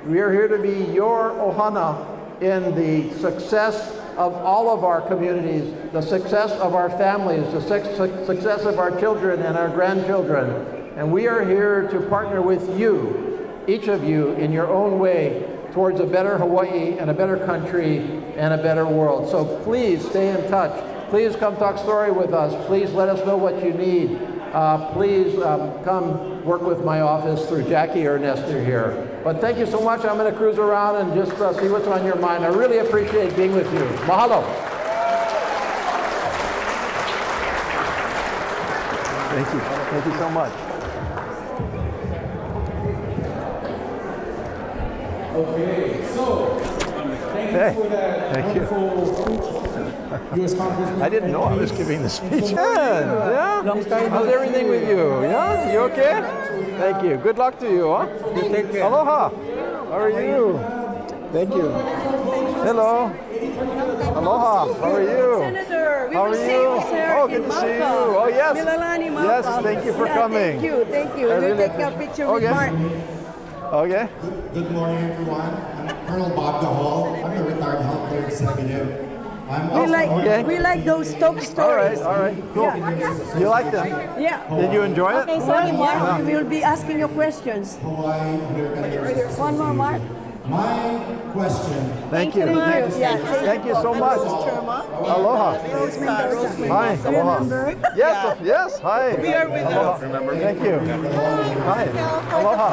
We are here to be your ohana in the success of all of our communities, the success of our families, the success of our children and our grandchildren. And we are here to partner with you, each of you, in your own way, towards a better Hawaii and a better country and a better world. So please stay in touch. Please come talk story with us. Please let us know what you need. Please come work with my office through Jackie or Nestor here. But thank you so much. I'm going to cruise around and just see what's on your mind. I really appreciate being with you. Mahalo. Thank you. Thank you so much. Okay, so thank you for that wonderful speech, U.S. Congressman. I didn't know I was giving the speech. Yeah? How's everything with you? Yeah? You okay? Thank you. Good luck to you, huh? You take care. Aloha. How are you? Thank you. Hello. Aloha. How are you? Senator, we How will are see you? you, sir. Oh, good to see you. Oh, yes. Milalani Mauka. Yes, thank you for coming. Thank you, thank you. I We'll really take a appreciate- picture with Okay. Mark. Okay. Good morning, everyone. I'm Colonel Bob DeHall. I'm a retired health care executive. I'm also We like those Stoke stories. All right, cool. Yeah. You like them? Yeah. Did you enjoy it? Okay, sorry, Mark. We will be asking you questions. Hawaii American University. One more, Mark. My question. Thank you. Thank you. Yeah, Thank you so much. Aloha. Hi. Aloha. Yes. Yes. Hi. We are with Aloha. Thank you. Hi. Aloha.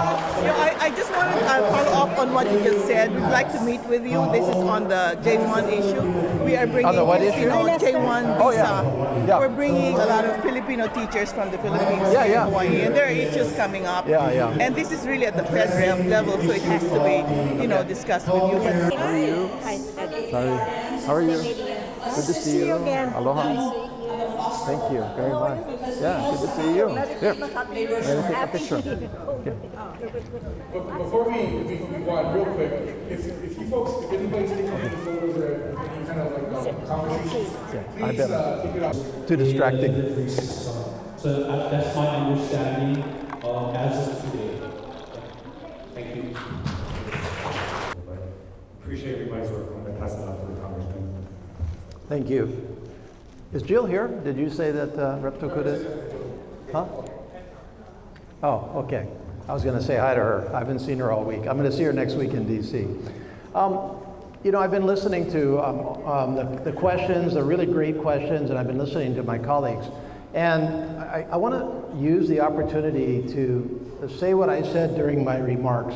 I just want to follow up on what you just said. We'd like to meet with you. This is on the J1 issue. We are bringing On the what issue? J1 visa. Oh, yeah. We're bringing a lot of Filipino teachers from the Philippines Yeah, to yeah. Hawaii, and there are issues coming up. Yeah, yeah. And this is really at the federal level, so it has to be, discussed with you. How are you? Sorry. How are you? Good to see you. Aloha. Thank you very much. Yeah, good to see you. Here. Let me take a picture. Okay. Before we go on real quick, if you folks, if anybody's taking any photos or any kind of like conversations, I please better. take it out. Too distracting. So that's my understanding as of today. Thank you. Appreciate everybody's work. I'm going to pass it off to the Congressman. Thank you. Is Jill here? Did you say that Rep. Tokuda? Huh? Oh, okay. I was going to say hi to her. I haven't seen her all week. I'm going to see her next week in D.C. I've been listening to the questions, the really great questions, and I've been listening to my colleagues. And I want to use the opportunity to say what I said during my remarks,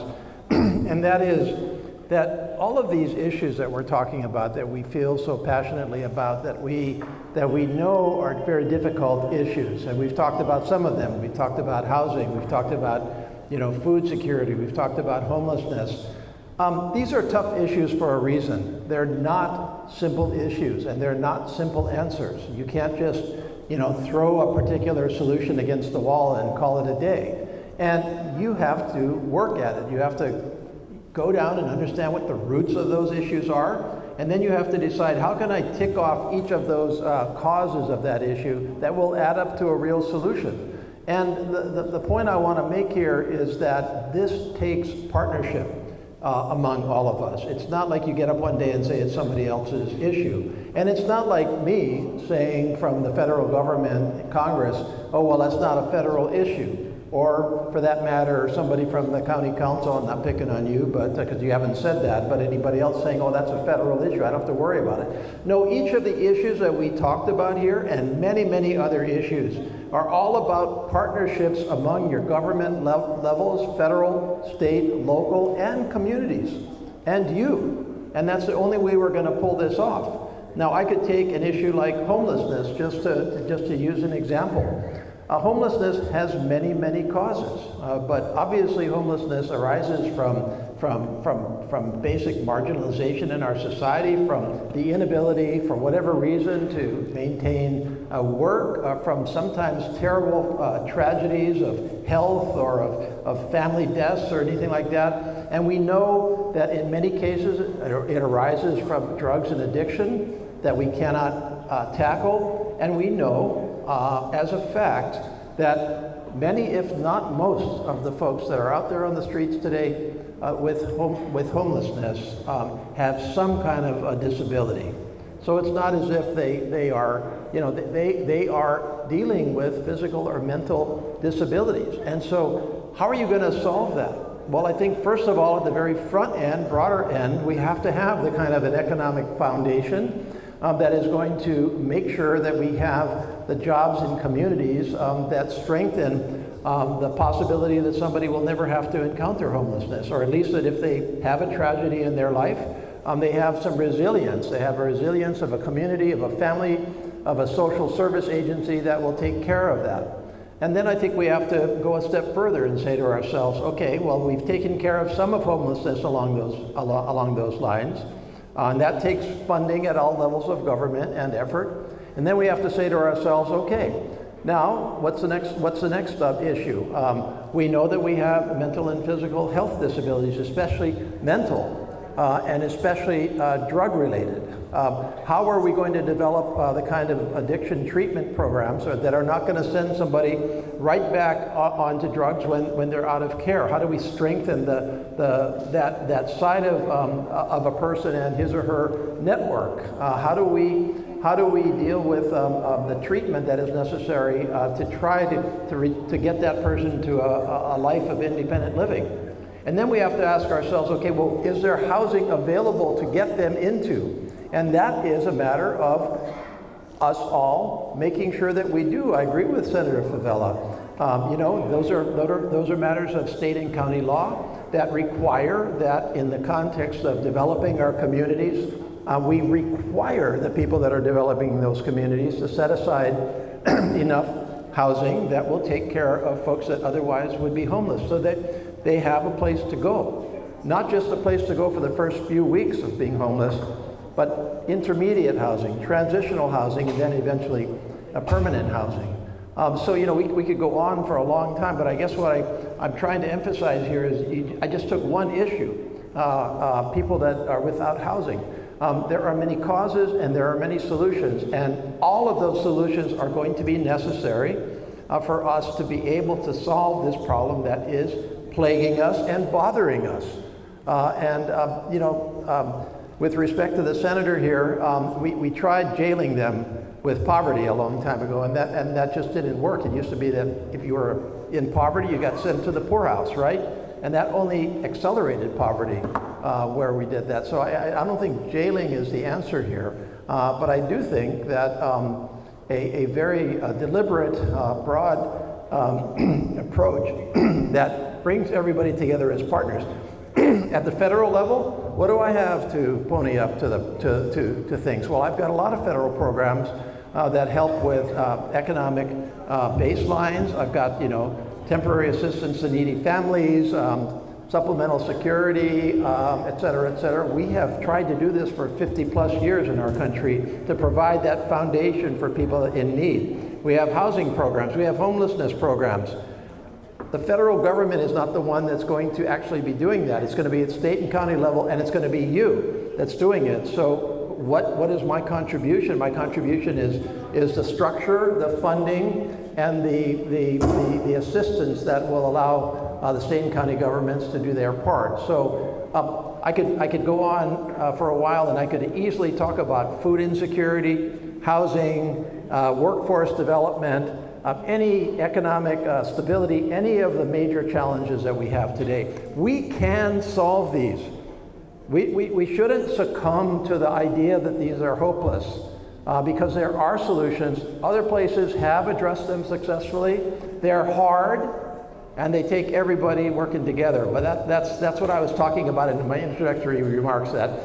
and that is that all of these issues that we're talking about, that we feel so passionately about, that we know are very difficult issues, and we've talked about some of them. We've talked about housing, we've talked about food security, we've talked about homelessness. These are tough issues for a reason. They're not simple issues, and they're not simple answers. You can't just throw a particular solution against the wall and call it a day. And you have to work at it. You have to go down and understand what the roots of those issues are, and then you have to decide, how can I tick off each of those causes of that issue that will add up to a real solution? And the point I want to make here is that this takes partnership among all of us. It's not like you get up one day and say it's somebody else's issue. And it's not like me saying from the federal government, Congress, oh, well, that's not a federal issue. Or for that matter, somebody from the county council, I'm not picking on you, but because you haven't said that, but anybody else saying, oh, that's a federal issue, I don't have to worry about it. No, each of the issues that we talked about here, and many, many other issues, are all about partnerships among your government levels, federal, state, local, and communities, and you. And that's the only way we're going to pull this off. Now, I could take an issue like homelessness, just to use an example. Homelessness has many, many causes, but obviously homelessness arises from basic marginalization in our society, from the inability, for whatever reason, to maintain work, from sometimes terrible tragedies of health or of family deaths or anything like that. And we know that in many cases it arises from drugs and addiction that we cannot tackle, and we know as a fact that many, if not most, of the folks that are out there on the streets today with homelessness have some kind of a disability. So it's not as if they are dealing with physical or mental disabilities. And so how are you going to solve that? Well, I think first of all, at the very front end, broader end, we have to have the kind of an economic foundation that is going to make sure that we have the jobs in communities that strengthen the possibility that somebody will never have to encounter homelessness, or at least that if they have a tragedy in their life, they have some resilience. They have a resilience of a community, of a family, of a social service agency that will take care of that. And then I think we have to go a step further and say to ourselves, okay, well, we've taken care of some of homelessness along those lines. And that takes funding at all levels of government and effort. And then we have to say to ourselves, okay, now what's the next issue? We know that we have mental and physical health disabilities, especially mental. and especially drug-related. How are we going to develop the kind of addiction treatment programs that are not going to send somebody right back onto drugs when they're out of care? How do we strengthen that side of a person and his or her network? How do we deal with the treatment that is necessary to try to get that person to a life of independent living? And then we have to ask ourselves, okay, well, is there housing available to get them into? And that is a matter of us all making sure that we do. I agree with Senator Favela. You know, those are matters of state and county law that require that in the context of developing our communities, we require the people that are developing those communities to set aside enough housing that will take care of folks that otherwise would be homeless, so that they have a place to go. Not just a place to go for the first few weeks of being homeless, but intermediate housing, transitional housing, and then eventually a permanent housing. So, you know, we could go on for a long time, but I guess what I'm trying to emphasize here is I just took one issue, people that are without housing. There are many causes and there are many solutions, and all of those solutions are going to be necessary for us to be able to solve this problem that is plaguing us and bothering us. You know, with respect to the senator here, we tried jailing them with poverty a long time ago, and that just didn't work. It used to be that if you were in poverty, you got sent to the poorhouse, right? And that only accelerated poverty where we did that. So I don't think jailing is the answer here, but I do think that a very deliberate, broad approach that brings everybody together as partners. At the federal level, what do I have to pony up to things? Well, I've got a lot of federal programs that help with economic baselines. I've got, you know, temporary assistance to needy families, supplemental security, et cetera, et cetera. We have tried to do this for 50 plus years in our country to provide that foundation for people in need. We have housing programs, we have homelessness programs. The federal government is not the one that's going to actually be doing that. It's going to be at state and county level, and it's going to be you that's doing it. So what is my contribution? My contribution is the structure, the funding, and the assistance that will allow the state and county governments to do their part. So I could go on for a while, and I could easily talk about food insecurity, housing, workforce development, any economic stability, any of the major challenges that we have today. We can solve these. We shouldn't succumb to the idea that these are hopeless, because there are solutions. Other places have addressed them successfully. They're hard, and they take everybody working together. But that's what I was talking about in my introductory remarks, that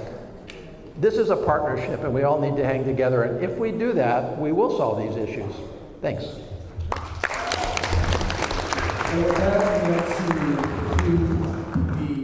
this is a partnership, and we all need to hang together. And if we do that, we will solve these issues. Thanks. And with that, let's do the